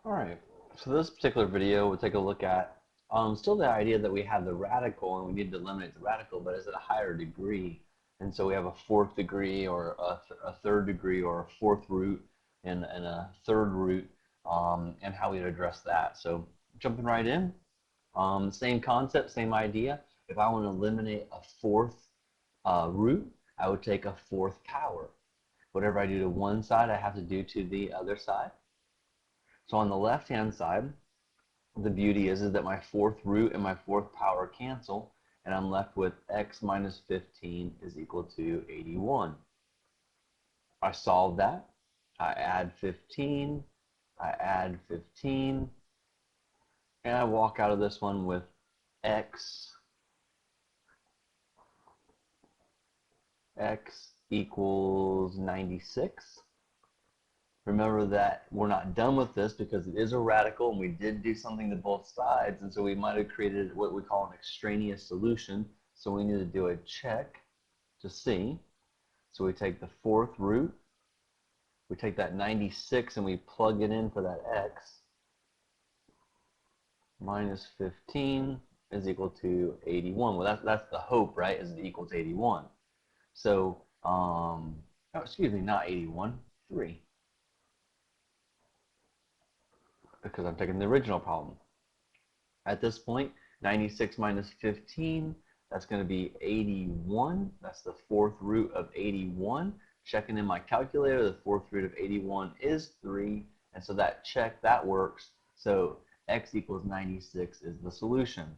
Alright, so this particular video we'll take a look at still the idea that we have the radical and we need to eliminate the radical, but it's at a higher degree. And so we have a fourth degree or a third degree or a fourth root and a third root, and how we'd address that. So jumping right in, same concept, same idea. If I want to eliminate a fourth root, I would take a fourth power. Whatever I do to one side, I have to do to the other side. So on the left-hand side, the beauty is that my fourth root and my fourth power cancel, and I'm left with x minus 15 is equal to 81. I solve that. I add 15. I add 15. And I walk out of this one with x equals 96. Remember that we're not done with this because it is a radical and we did do something to both sides, and so we might have created what we call an extraneous solution. So we need to do a check to see. So we take the fourth root, we take that 96 and we plug it in for that x. Minus 15 is equal to 81. Well, that's the hope, right? Is it equals 81? So, oh, excuse me, not 81, 3. Because I'm taking the original problem. At this point, 96 minus 15, that's going to be 81. That's the fourth root of 81. Checking in my calculator, the fourth root of 81 is 3. And so that check, that works. So x equals 96 is the solution.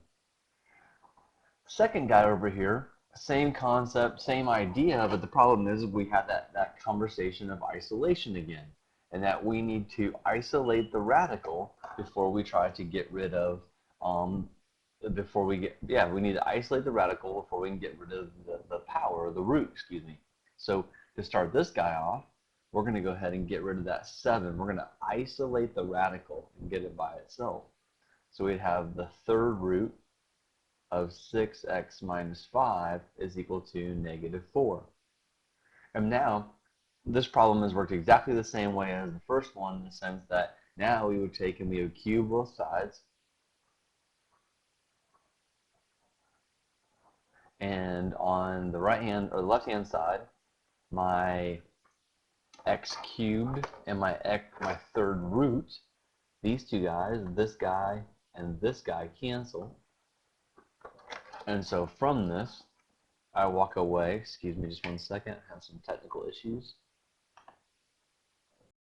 Second guy over here, same concept, same idea, but the problem is we have that conversation of isolation again, and that we need to isolate the radical before we try to get rid of, we need to isolate the radical before we can get rid of the power, or the root, excuse me. So to start this guy off, we're going to go ahead and get rid of that 7. We're going to isolate the radical and get it by itself. So we'd have the third root of 6x minus 5 is equal to negative 4. And now, this problem has worked exactly the same way as the first one, in the sense that now we would take and we would cube both sides. And on the right hand or the left hand side, my x cubed and my third root, these two guys, this guy and this guy, cancel. And so from this, I walk away. Excuse me just one second, I have some technical issues.